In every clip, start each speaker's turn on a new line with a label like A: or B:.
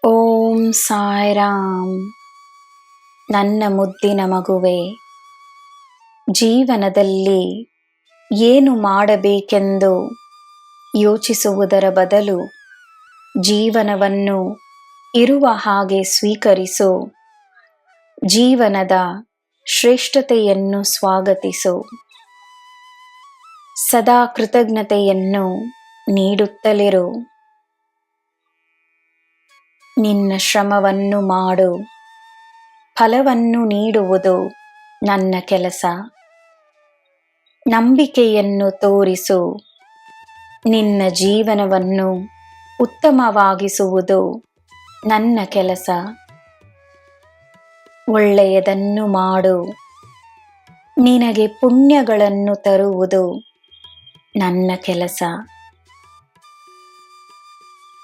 A: ಓಂ ಸಾಯಿರಾಮ್. ನನ್ನ ಮುದ್ದಿನ ಮಗುವೆ, ಜೀವನದಲ್ಲಿ ಏನು ಮಾಡಬೇಕೆಂದು ಯೋಚಿಸುವುದರ ಬದಲು ಜೀವನವನ್ನು ಇರುವ ಹಾಗೆ ಸ್ವೀಕರಿಸು. ಜೀವನದ ಶ್ರೇಷ್ಠತೆಯನ್ನು ಸ್ವಾಗತಿಸು. ಸದಾ ಕೃತಜ್ಞತೆಯನ್ನು ನೀಡುತ್ತಲಿರು. ನಿನ್ನ ಶ್ರಮವನ್ನು ಮಾಡು, ಫಲವನ್ನು ನೀಡುವುದು ನನ್ನ ಕೆಲಸ. ನಂಬಿಕೆಯನ್ನು ತೋರಿಸು. ನಿನ್ನ ಜೀವನವನ್ನು ಉತ್ತಮವಾಗಿಸುವುದು ನನ್ನ ಕೆಲಸ. ಒಳ್ಳೆಯದನ್ನು ಮಾಡು. ನಿನಗೆ ಪುಣ್ಯಗಳನ್ನು ತರುವುದು ನನ್ನ ಕೆಲಸ.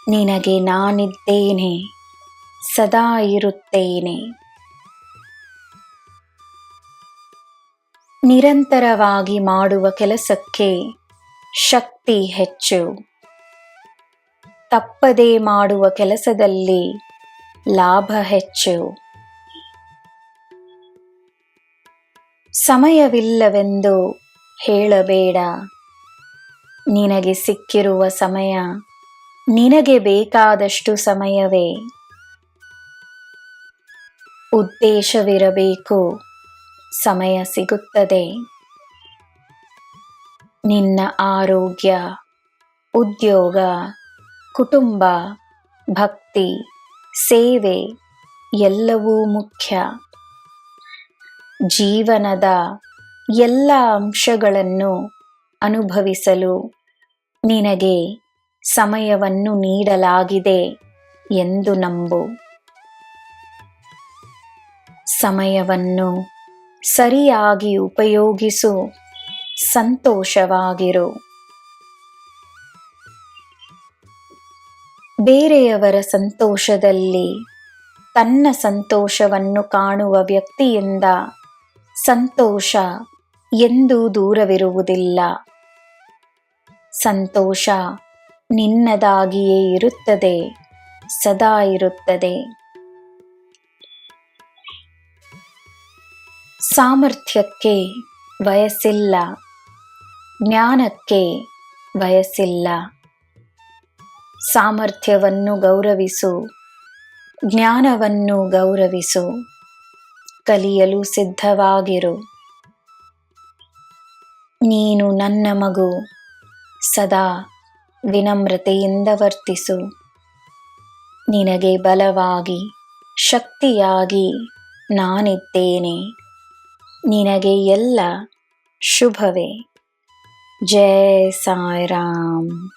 A: ನಿನಗೆ ನಾನಿದ್ದೇನೆ, ಸದಾ ಇರುತ್ತೇನೆ. ನಿರಂತರವಾಗಿ ಮಾಡುವ ಕೆಲಸಕ್ಕೆ ಶಕ್ತಿ ಹೆಚ್ಚು. ತಪ್ಪದೇ ಮಾಡುವ ಕೆಲಸದಲ್ಲಿ ಲಾಭ ಹೆಚ್ಚು. ಸಮಯವಿಲ್ಲವೆಂದು ಹೇಳಬೇಡ. ನಿನಗೆ ಸಿಕ್ಕಿರುವ ಸಮಯ ನಿನಗೆ ಬೇಕಾದಷ್ಟು ಸಮಯವೇ. ಉದ್ದೇಶವಿರಬೇಕು, ಸಮಯ ಸಿಗುತ್ತದೆ. ನಿನ್ನ ಆರೋಗ್ಯ, ಉದ್ಯೋಗ, ಕುಟುಂಬ, ಭಕ್ತಿ, ಸೇವೆ ಎಲ್ಲವೂ ಮುಖ್ಯ. ಜೀವನದ ಎಲ್ಲ ಅಂಶಗಳನ್ನು ಅನುಭವಿಸಲು ನಿನಗೆ ಸಮಯವನ್ನು ನೀಡಲಾಗಿದೆ ಎಂದು ನಂಬು. ಸಮಯವನ್ನು ಸರಿಯಾಗಿ ಉಪಯೋಗಿಸು. ಸಂತೋಷವಾಗಿರು. ಬೇರೆಯವರ ಸಂತೋಷದಲ್ಲಿ ತನ್ನ ಸಂತೋಷವನ್ನು ಕಾಣುವ ವ್ಯಕ್ತಿಯಿಂದ ಸಂತೋಷ ಎಂದೂ ದೂರವಿರುವುದಿಲ್ಲ. ಸಂತೋಷ ನಿನ್ನದಾಗಿಯೇ ಇರುತ್ತದೆ, ಸದಾ ಇರುತ್ತದೆ. ಸಾಮರ್ಥ್ಯಕ್ಕೆ ವಯಸ್ಸಿಲ್ಲ, ಜ್ಞಾನಕ್ಕೆ ವಯಸ್ಸಿಲ್ಲ. ಸಾಮರ್ಥ್ಯವನ್ನು ಗೌರವಿಸು, ಜ್ಞಾನವನ್ನು ಗೌರವಿಸು. ಕಲಿಯಲು ಸಿದ್ಧವಾಗಿರು. ನೀನು ನನ್ನ ಮಗು. ಸದಾ ವಿನಮ್ರತೆಯಿಂದ ವರ್ತಿಸು. ನಿನಗೆ ಬಲವಾಗಿ, ಶಕ್ತಿಯಾಗಿ ನಾನಿದ್ದೇನೆ. ನಿನಗೆ ಎಲ್ಲ ಶುಭವೇ. ಜೈ ಸಾಯಿರಾಮ್.